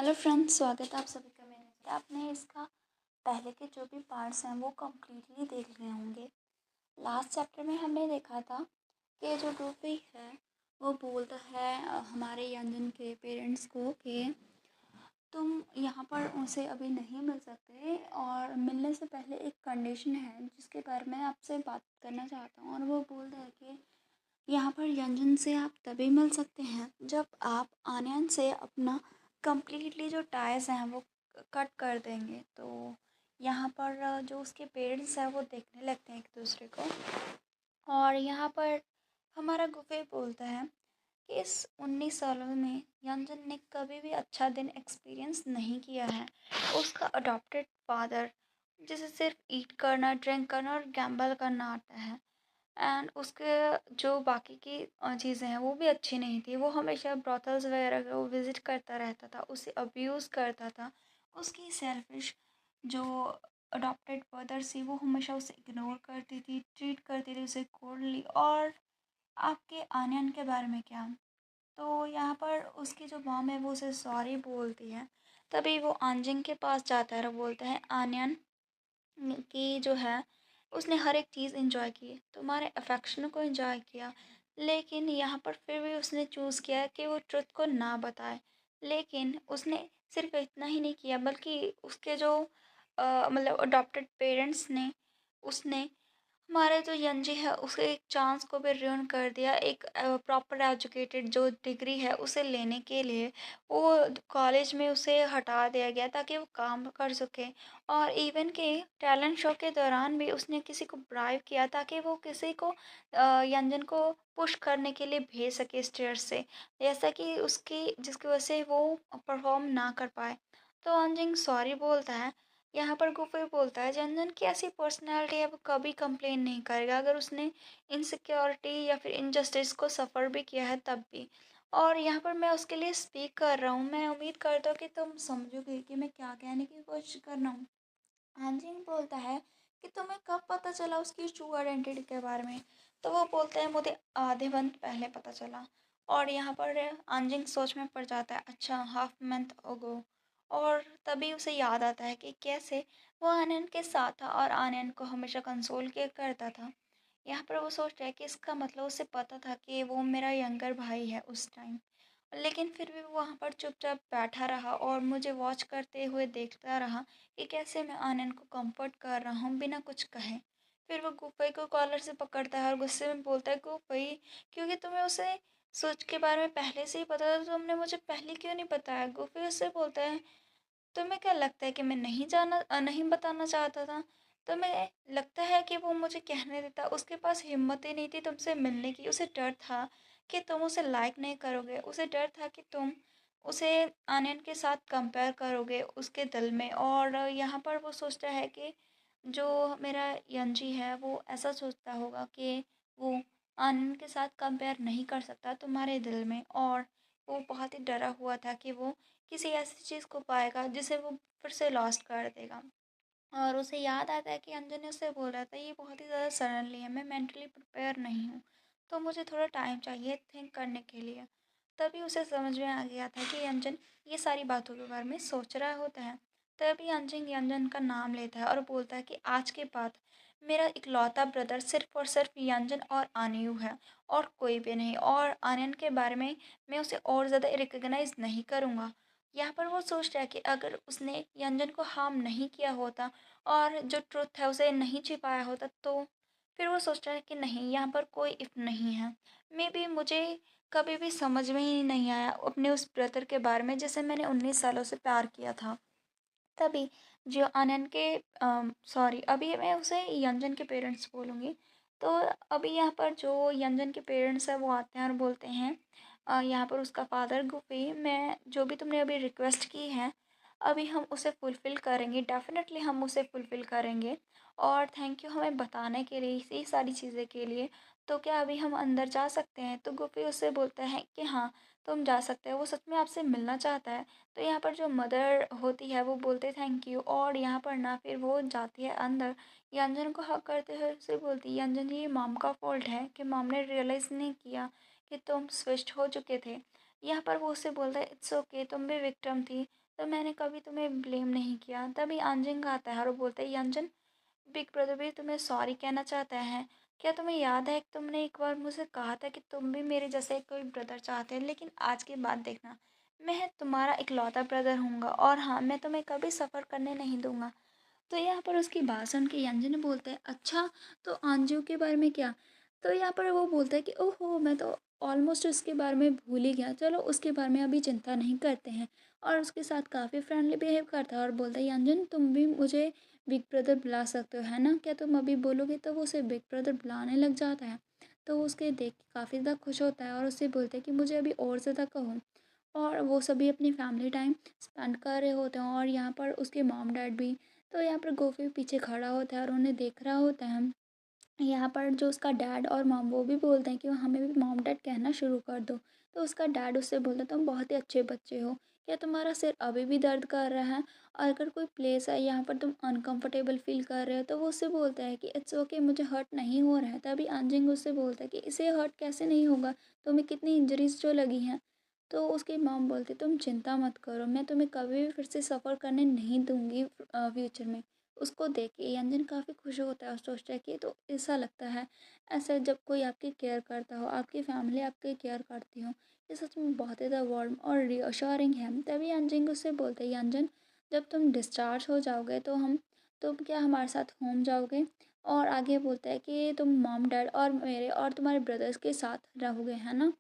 Hello friends, स्वागत है आप सभी का मेरे में। आपने इसका पहले के जो भी पार्ट्स हैं वो कम्प्लीटली देख लिए होंगे। लास्ट चैप्टर में हमने देखा था कि जो रूफी है वो बोलता है हमारे यंजन के पेरेंट्स को कि तुम यहाँ पर उनसे अभी नहीं मिल सकते और मिलने से पहले एक कंडीशन है जिसके बारे में आपसे बात करना चाहता हूँ। और वो बोलता है कि यहाँ पर यंजन से आप तभी मिल सकते हैं जब आप आनयन से अपना कंप्लीटली जो टाइज हैं वो कट कर देंगे। तो यहाँ पर जो उसके पेरेंट्स हैं वो देखने लगते हैं एक दूसरे को। और यहाँ पर हमारा गुफे बोलता है कि इस 19 सालों में यंजन ने कभी भी अच्छा दिन एक्सपीरियंस नहीं किया है। उसका अडॉप्टेड फादर जिसे सिर्फ ईट करना, ड्रिंक करना और गैम्बल करना आता है, एंड उसके जो बाकी की चीज़ें हैं वो भी अच्छी नहीं थी। वो हमेशा ब्रॉथल्स वगैरह को विज़िट करता रहता था, उसे अब्यूज़ करता था। उसकी सेल्फिश जो अडॉप्टेड मदर थी वो हमेशा उसे इग्नोर करती थी, ट्रीट करती थी उसे कोल्डली। और आपके आनयन के बारे में क्या? तो यहाँ पर उसकी जो मॉम है वो उसे सॉरी बोलती है। तभी वो आंजिंग के पास जाता है और बोलता है आनयन की जो है उसने हर एक चीज़ इंजॉय की, तुम्हारे अफेक्शन को इंजॉय किया, लेकिन यहाँ पर फिर भी उसने चूज़ किया कि वो ट्रुथ को ना बताए। लेकिन उसने सिर्फ इतना ही नहीं किया बल्कि उसके जो मतलब अडॉप्टेड पेरेंट्स ने उसने हमारे जो यंजी है उसके एक चांस को भी रुइन कर दिया। एक प्रॉपर एजुकेटेड जो डिग्री है उसे लेने के लिए वो कॉलेज में उसे हटा दिया गया ताकि वो काम कर सके। और इवन के टैलेंट शो के दौरान भी उसने किसी को ब्राइब किया ताकि वो किसी को यंजन को पुश करने के लिए भेज सके स्टेज से, जैसा कि उसकी जिसकी वजह से वो परफॉर्म ना कर पाए। तो अंजिंग सॉरी बोलता है। यहाँ पर गुफे बोलता है जनजन की ऐसी पर्सनैलिटी है वो कभी कंप्लेन नहीं करेगा अगर उसने इनसिक्योरिटी या फिर इनजस्टिस को सफ़र भी किया है तब भी। और यहाँ पर मैं उसके लिए स्पीक कर रहा हूँ। मैं उम्मीद करता हूँ कि तुम समझोगे कि मैं क्या कहने की कोशिश कर रहा हूँ। हांजिंग बोलता है कि तुम्हें कब पता चला उसकी ट्रू आइडेंटिटी के बारे में? तो वो बोलता है मुझे आधे मंथ पहले पता चला। और यहाँ पर आंजिंग सोच में पड़ जाता है, अच्छा हाफ मंथ अगो। और तभी उसे याद आता है कि कैसे वो आनयन के साथ था और आनयन को हमेशा कंसोल किया करता था। यहाँ पर वो सोचता है कि इसका मतलब उसे पता था कि वो मेरा यंगर भाई है उस टाइम, लेकिन फिर भी वो वहाँ पर चुपचाप बैठा रहा और मुझे वॉच करते हुए देखता रहा कि कैसे मैं आनंद को कंफर्ट कर रहा हूँ बिना कुछ कहे। फिर वो गुफई को कॉलर से पकड़ता है और गुस्से में बोलता है गुफई, क्योंकि तुम्हें उसे सोच के बारे में पहले से ही पता था तो तुमने मुझे पहले क्यों नहीं बताया? गुफई उससे बोलता है तुम्हें क्या लगता है कि मैं नहीं बताना चाहता था? तुम्हें लगता है कि वो मुझे कहने देता? उसके पास हिम्मत ही नहीं थी तुमसे मिलने की। उसे डर था कि तुम उसे लाइक नहीं करोगे, उसे डर था कि तुम उसे आनयन के साथ कंपेयर करोगे उसके दिल में। और यहाँ पर वो सोचता है कि जो मेरा यंजी है वो ऐसा सोचता होगा कि वो आनंद के साथ कंपेयर नहीं कर सकता तुम्हारे दिल में। और वो बहुत ही डरा हुआ था कि वो किसी ऐसी चीज़ को पाएगा जिसे वो फिर से लॉस्ट कर देगा। और उसे याद आता है कि अंजन ने उससे बोला था ये बहुत ही ज़्यादा सडनली है, मैं मेंटली प्रिपेयर नहीं हूँ, तो मुझे थोड़ा टाइम चाहिए थिंक करने के लिए। तभी उसे समझ में आ गया था कि अंजन ये सारी बातों के बारे में सोच रहा होता है। तभी अंजन यंजन का नाम लेता है और बोलता है कि आज के बाद मेरा इकलौता ब्रदर सिर्फ और सिर्फ यंजन और आनियू है और कोई भी नहीं। और आनयन के बारे में मैं उसे और ज़्यादा रिकग्नाइज नहीं करूँगा। यहाँ पर वो सोचता है कि अगर उसने यंजन को हार्म नहीं किया होता और जो ट्रुथ है उसे नहीं छिपाया होता, तो फिर वो सोचता है कि नहीं, यहाँ पर कोई इफ़ नहीं है। मे बी मुझे कभी भी समझ में ही नहीं आया अपने उस ब्रदर के बारे में जिसे मैंने 19 सालों से प्यार किया था। तभी जो आनंद के सॉरी, अभी मैं उसे यंजन के पेरेंट्स बोलूँगी। तो अभी यहाँ पर जो यंजन के पेरेंट्स हैं वो आते हैं और बोलते हैं यहाँ पर उसका फादर गुफी, मैं जो भी तुमने अभी रिक्वेस्ट की है अभी हम उसे फुलफ़िल करेंगे, डेफ़िनेटली हम उसे फुलफ़िल करेंगे। और थैंक यू हमें बताने के लिए, ये सारी चीज़ें के लिए। तो क्या अभी हम अंदर जा सकते हैं? तो गुफी उससे बोलता है कि हाँ, तुम जा सकते हो, वो सच में आपसे मिलना चाहता है। तो यहाँ पर जो मदर होती है वो बोलते थैंक यू और यहाँ पर ना फिर वो जाती है अंदर। यंजन को हक करते हुए उसे बोलती है यंजन ये मॉम का फॉल्ट है कि मॉम ने रियलाइज़ नहीं किया कि तुम स्विच्ड हो चुके थे। यहाँ पर वो उसे बोलता है इट्स ओके, तुम भी विक्टिम थी। तो मैंने कभी तुम्हें ब्लेम नहीं किया। तभी अंजन आता है और वो बोलता है, यंजन बिग ब्रदर भी तुम्हें सॉरी कहना चाहता है। क्या तुम्हें याद है कि तुमने एक बार मुझे कहा था कि तुम भी मेरे जैसे कोई ब्रदर चाहते हैं, लेकिन आज के बाद देखना, मैं तुम्हारा इकलौता ब्रदर हूँगा और हाँ, मैं तुम्हें कभी सफ़र करने नहीं दूंगा। तो यहाँ पर उसकी बात सुन के यंजन बोलता है, अच्छा तो अंजू के बारे में क्या? तो यहाँ पर वो बोलता है कि ओहो, मैं तो ऑलमोस्ट उसके बारे में भूल ही गया, चलो उसके बारे में अभी चिंता नहीं करते हैं। और उसके साथ काफ़ी फ्रेंडली बिहेव करता है और बोलता है, यंजन तुम भी मुझे बिग ब्रदर बुला सकते हो, है ना? क्या तुम अभी बोलोगे? तो वो उसे बिग ब्रदर बुलाने लग जाता है। तो वो उसके देख के काफ़ी ज़्यादा खुश होता है और उससे बोलता है कि मुझे अभी और ज़्यादा कहो। और वो सभी अपनी फैमिली टाइम स्पेंड कर रहे होते हैं और यहाँ पर उसके मॉम डैड भी। तो यहाँ पर गोफी पीछे खड़ा होता है और उन्हें देख रहा होता है। यहाँ पर जो उसका डैड और मॉम वो भी बोलते हैं कि हमें भी मॉम डैड कहना शुरू कर दो। तो उसका डैड उससे बोलता है, तुम बहुत ही अच्छे बच्चे हो, क्या तुम्हारा सिर अभी भी दर्द कर रहा है? और अगर कोई प्लेस है यहाँ पर तुम अनकंफर्टेबल फील कर रहे हो, तो वो उससे बोलता है कि इट्स ओके, मुझे हर्ट नहीं हो रहा है। तभी अंजिंग उससे बोलता है कि इसे हर्ट कैसे नहीं होगा, तुम्हें कितनी इंजरीज जो लगी हैं। तो उसकी मॉम बोलती, तुम चिंता मत करो, मैं तुम्हें कभी भी फिर से सफ़र करने नहीं दूंगी फ्यूचर में। उसको देख के यंजन काफ़ी खुश होता है और सोचता है कि तो ऐसा लगता है, ऐसा जब कोई आपकी केयर करता हो, आपकी फैमिली आपकी केयर करती हो, ये सच में बहुत ही ज़्यादा वार्म और रिअश्योरिंग है। तभी यंजन उससे बोलते हैं, यंजन जब तुम डिस्चार्ज हो जाओगे तो तुम क्या हमारे साथ होम जाओगे? और आगे बोलता है कि तुम मॉम डैड और मेरे और तुम्हारे ब्रदर्स के साथ रहोगे, है ना?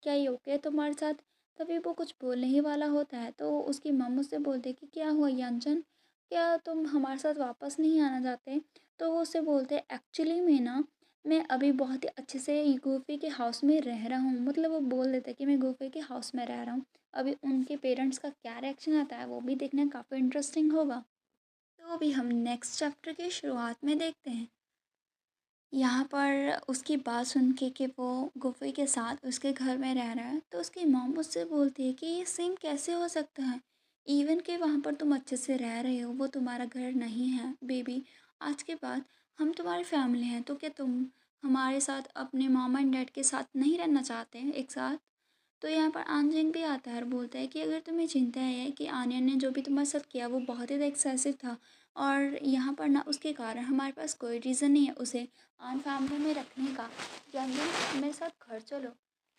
क्या ये ओके है तुम्हारे साथ? तभी वो कुछ बोलने ही वाला होता है तो उसकी मम उससे बोलते हैं कि क्या हुआ यंजन, क्या तुम हमारे साथ वापस नहीं आना चाहते? तो वो उससे बोलते हैं, एक्चुअली में ना, मैं अभी बहुत ही अच्छे से गोफी के हाउस में रह रहा हूँ। मतलब वो बोल देता है कि मैं गोफी के हाउस में रह रहा हूँ। अभी उनके पेरेंट्स का क्या रिएक्शन आता है वो भी देखना काफ़ी इंटरेस्टिंग होगा। तो अभी हम नेक्स्ट चैप्टर की शुरुआत में देखते हैं। यहाँ पर उसकी बात सुन के कि वो गुफ़ी के साथ उसके घर में रह रहा है, तो उसकी मॉम उससे बोलती है कि ये सेम कैसे हो सकता है? इवन कि वहाँ पर तुम अच्छे से रह रहे हो, वो तुम्हारा घर नहीं है बेबी। आज के बाद हम तुम्हारी फैमिली हैं, तो क्या तुम हमारे साथ अपने मॉम एंड डैड के साथ नहीं रहना चाहते हैं एक साथ? तो यहाँ पर आनजिंग भी आता है और बोलता है कि अगर तुम्हें चिंता है कि आन्या ने जो भी तुम्हारे साथ किया वो बहुत ही एक्सेसिव था, और यहाँ पर ना उसके कारण हमारे पास कोई रीज़न नहीं है उसे आन फैमिली में रखने का, यंजन मेरे साथ घर चलो।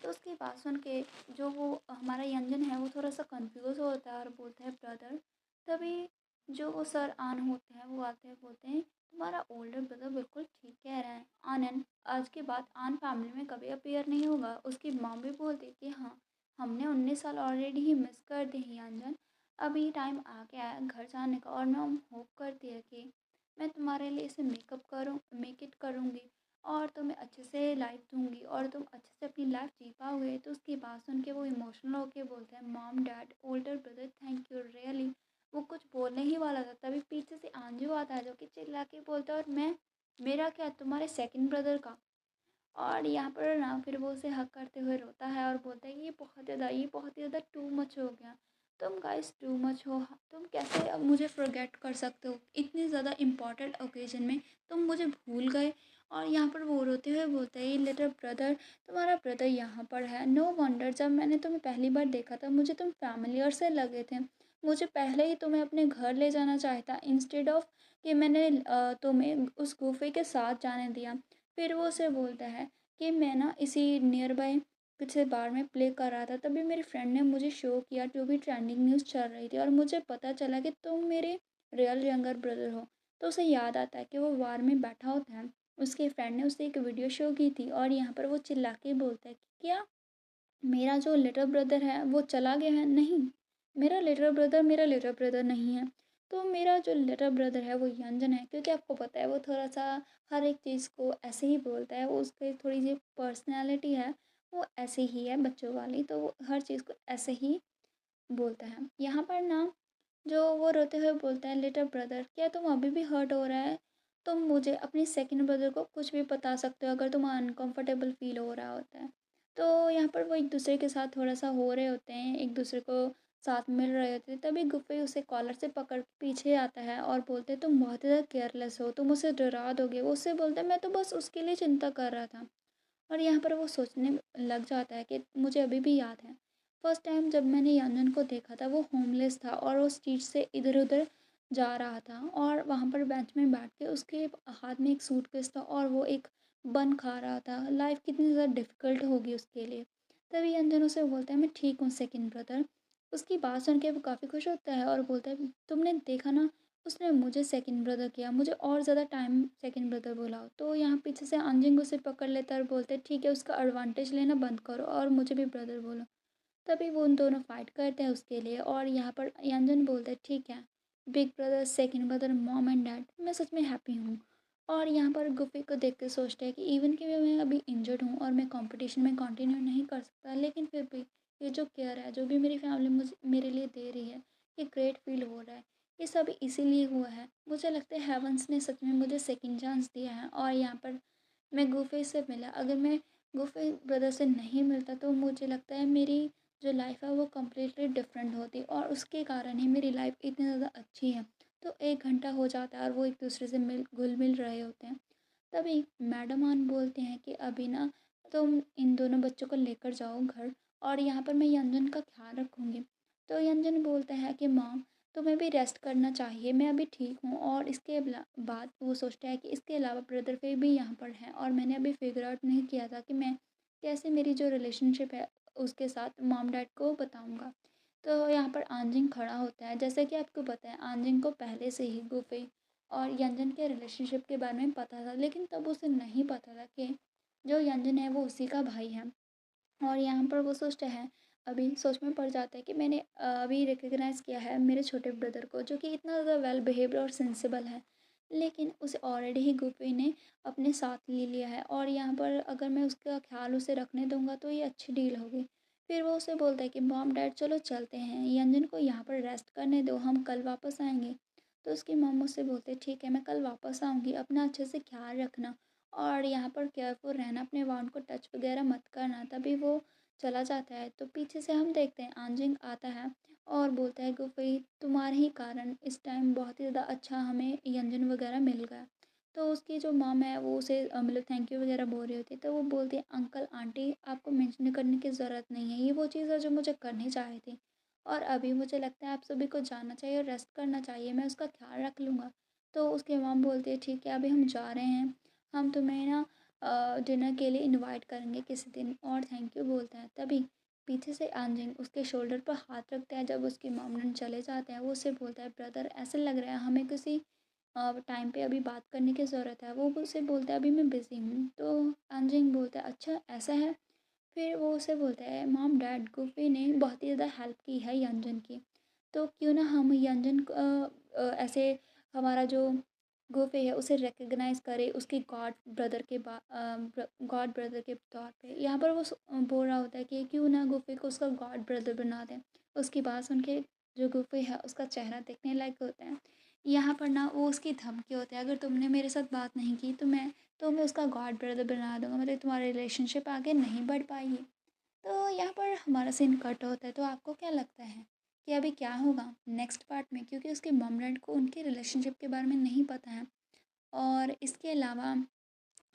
तो उसकी बात सुन के जो वो हमारा यंजन है वो थोड़ा सा कंफ्यूज होता है और बोलता है, ब्रदर। तभी जो वो सर आन होते हैं वो आते हैं, बोलते हैं, तुम्हारा ओल्डर ब्रदर बिल्कुल ठीक कह रहा है, आनंद आज के बाद आन फैमिली में कभी अपीयर नहीं होगा। उसकी मॉम भी बोलती है कि हाँ, हमने 19 साल ऑलरेडी ही मिस कर दी हैं अंजन, अभी टाइम आ गया है घर जाने का। और मैं होप करती है कि मैं तुम्हारे लिए इसे मेक इट करूँगी और तुम्हें अच्छे से लाइफ दूँगी और तुम अच्छे से अपनी लाइफ जी पाओगे। तो उसकी बात सुन के वो इमोशनल होके बोलते हैं, mom dad older brother thank you really. वो कुछ बोलने ही वाला था, तभी पीछे से आंजू आता है जो कि चिल्ला के बोलता है, और मैं, मेरा क्या, तुम्हारे सेकंड ब्रदर का? और यहाँ पर ना फिर वो उसे हक करते हुए रोता है और बोलता है कि ये बहुत ही ज़्यादा टू मच हो गया, तुम गाइस टू मच हो। तुम कैसे अब मुझे फॉरगेट कर सकते हो इतनी ज़्यादा इम्पॉर्टेंट ओकेजन में, तुम मुझे भूल गए। और यहाँ पर वो रोते हुए बोलता है, लिटिल ब्रदर, तुम्हारा ब्रदर यहाँ पर है। नो वंडर, जब मैंने तुम्हें पहली बार देखा था मुझे तुम फैमिलियर से लगे थे, मुझे पहले ही तुम्हें अपने घर ले जाना चाहता इंस्टेड ऑफ कि मैंने तुम्हें उस गुफे के साथ जाने दिया। फिर वो उसे बोलता है कि मैं ना इसी नियर बाय पिछले बार में प्ले कर रहा था, तभी मेरी फ्रेंड ने मुझे शो किया जो भी ट्रेंडिंग न्यूज़ चल रही थी और मुझे पता चला कि तुम मेरे रियल यंगर ब्रदर हो। तो उसे याद आता है कि वो वार में बैठा होता है, उसके फ्रेंड ने उसे एक वीडियो शो की थी और यहाँ पर वो चिल्ला के बोलता है कि क्या मेरा जो लिटिल ब्रदर है वो चला गया है? नहीं, मेरा लिटिल ब्रदर नहीं है। तो मेरा जो लिटिल ब्रदर है वो यंजन है, क्योंकि आपको पता है वो थोड़ा सा हर एक चीज़ को ऐसे ही बोलता है, वो उसकी थोड़ी सी पर्सनैलिटी है, वो ऐसे ही है बच्चों वाली, तो वो हर चीज़ को ऐसे ही बोलता है। यहाँ पर ना जो वो रोते हुए बोलता है, लिटिल ब्रदर क्या तुम अभी भी हर्ट हो रहा है? तुम मुझे अपने सेकंड ब्रदर को कुछ भी बता सकते हो अगर तुम्हें अनकंफर्टेबल फील हो रहा होता है। तो यहाँ पर वो एक दूसरे के साथ थोड़ा सा हो रहे होते हैं, एक दूसरे को साथ मिल रहे होते हैं, तभी गुफ़ी उसे कॉलर से पकड़ के पीछे आता है और बोलते हैं, तुम बहुत ही ज़्यादा केयरलेस हो, तुम उसे डरा दोगे। वो उससे बोलता है, मैं तो बस उसके लिए चिंता कर रहा था। और यहाँ पर वो सोचने लग जाता है कि मुझे अभी भी याद है फर्स्ट टाइम जब मैंने यंजन को देखा था वो होमलेस था और वो स्ट्रीट से इधर उधर जा रहा था और वहाँ पर बेंच में बैठ के उसके हाथ में एक सूटकेस था और वो एक बन खा रहा था। लाइफ कितनी ज़्यादा डिफ़िकल्ट होगी उसके लिए। तभी यंजन उसे बोलता है मैं ठीक हूँ सेकंड ब्रदर। उसकी बात सुन के वो काफ़ी खुश होता है और बोलता है तुमने देखा ना, उसने मुझे सेकंड ब्रदर किया, मुझे और ज़्यादा टाइम सेकंड ब्रदर बोला। तो यहाँ पीछे से अंजिंग उसे पकड़ लेता है और बोलते हैं ठीक है उसका एडवांटेज लेना बंद करो और मुझे भी ब्रदर बोलो। तभी वो उन दोनों फाइट करते हैं उसके लिए और यहाँ पर यंजन बोलते हैं ठीक है big brother second brother mom and dad मैं सच में हैप्पी हूँ। और यहाँ पर गुफी को देख के सोचते हैं कि इवन कि मैं अभी इंजर्ड हूँ और मैं कंपटीशन में कंटिन्यू नहीं कर सकता, लेकिन फिर भी ये जो केयर है जो भी मेरी फैमिली मुझे मेरे लिए दे रही है ये ग्रेट फील हो रहा है। ये सब इसीलिए हुआ है, मुझे लगता है हेवंस ने सच में मुझे सेकंड चांस दिया है। और यहाँ पर मैं गुफी से मिला, अगर मैं गुफी ब्रदर से नहीं मिलता तो मुझे लगता है मेरी जो लाइफ है वो कम्प्लीटली डिफरेंट होती और उसके कारण ही मेरी लाइफ इतनी ज़्यादा अच्छी है। तो 1 घंटा हो जाता है और वो एक दूसरे से घुल मिल रहे होते हैं। तभी मैडम आन बोलते हैं कि अभी ना तुम इन दोनों बच्चों को लेकर जाओ घर और यहाँ पर मैं यंजन का ख्याल रखूँगी। तो यंजन बोलता है कि मॉम तुम्हें भी रेस्ट करना चाहिए, मैं अभी ठीक हूँ। और इसके बाद वो सोचता है कि इसके अलावा ब्रदर पे भी यहाँ पर हैं और मैंने अभी फिगर आउट नहीं किया था कि मैं कैसे मेरी जो रिलेशनशिप है उसके साथ मॉम डैड को बताऊँगा। तो यहाँ पर आंजिंग खड़ा होता है, जैसे कि आपको पता है आंजिंग को पहले से ही गुफी और यंजन के रिलेशनशिप के बारे में पता था, लेकिन तब उसे नहीं पता था कि जो यंजन है वो उसी का भाई है। और यहाँ पर वो सोचता है, अभी सोच में पड़ जाता है कि मैंने अभी रिकग्नाइज़ किया है मेरे छोटे ब्रदर को जो कि इतना ज़्यादा वेल बिहेव्ड और सेंसिबल है, लेकिन उसे ऑलरेडी ही गुफी ने अपने साथ ले लिया है और यहाँ पर अगर मैं उसका ख्याल उसे रखने दूंगा तो ये अच्छी डील होगी। फिर वो उसे बोलता है कि मॉम डैड चलो चलते हैं, यंजन को यहाँ पर रेस्ट करने दो, हम कल वापस आएंगे। तो उसकी मॉम उससे बोलते हैं ठीक है मैं कल वापस आऊँगी, अपना अच्छे से ख्याल रखना और यहाँ पर केयरफुल रहना, अपने वाउंड को टच वगैरह मत करना। तभी वो चला जाता है तो पीछे से हम देखते हैं आंजिंग आता है और बोलता है गुफई तुम्हारे ही कारण इस टाइम बहुत ही ज़्यादा अच्छा हमें व्यंजन वगैरह मिल गया। तो उसकी जो मॉम है वो उसे मतलब थैंक यू वगैरह बोल रही होती है, तो वो बोलती है अंकल आंटी आपको मेंशन करने की ज़रूरत नहीं है, ये वो चीज़ है जो मुझे करनी चाहिए थी और अभी मुझे लगता है आप सभी को जाना चाहिए और रेस्ट करना चाहिए, मैं उसका ख्याल रख लूँगा। तो उसकी मॉम बोलती है ठीक है अभी हम जा रहे हैं, हम तुम्हें ना डिनर के लिए इनवाइट करेंगे किसी दिन और थैंक यू बोलता है। तभी पीछे से आंजिंग उसके शोल्डर पर हाथ रखता है, जब उसके मॉम चले जाते हैं वो उससे बोलता है ब्रदर ऐसे लग रहा है हमें किसी टाइम पे अभी बात करने की ज़रूरत है। वो उससे बोलता है अभी मैं बिज़ी हूँ। तो आंजिंग बोलता है अच्छा ऐसा है। फिर वो उसे बोलता है मॉम डैड गुफी ने बहुत ही ज़्यादा हेल्प की है यंजन की, तो क्यों ना हम यंजन ऐसे हमारा जो गुफी है उसे रिकग्नाइज़ करे उसके गॉड ब्रदर के तौर पे। यहाँ पर वो बोल रहा होता है कि क्यों ना गुफी को उसका गॉड ब्रदर बना दें। उसकी बात सुन के जो गुफी है उसका चेहरा देखने लायक होता है। यहाँ पर ना वो उसकी धमकी होती है, अगर तुमने मेरे साथ बात नहीं की तो मैं उसका गॉड ब्रदर बना दूँगा, मतलब तुम्हारी रिलेशनशिप आगे नहीं बढ़ पाएगी। तो यहाँ पर हमारा सीन कट होता है। तो आपको क्या लगता है कि अभी क्या होगा नेक्स्ट पार्ट में, क्योंकि उसके मॉम डैड को उनके रिलेशनशिप के बारे में नहीं पता है। और इसके अलावा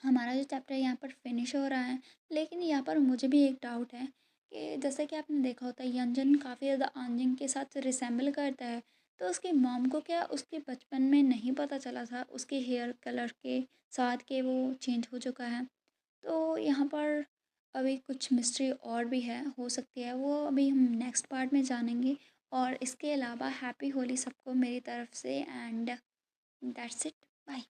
हमारा जो चैप्टर यहाँ पर फिनिश हो रहा है, लेकिन यहाँ पर मुझे भी एक डाउट है कि जैसे कि आपने देखा होता है यंजन काफ़ी ज़्यादा आंजिंग के साथ रिसेंबल करता है, तो उसकी मॉम को क्या उसके बचपन में नहीं पता चला था उसके हेयर कलर के साथ के वो चेंज हो चुका है। तो यहाँ पर अभी कुछ मिस्ट्री और भी है, हो सकती है वो अभी हम नेक्स्ट पार्ट में जानेंगे। और इसके अलावा हैप्पी होली सबको मेरी तरफ से एंड दैट्स इट, बाय।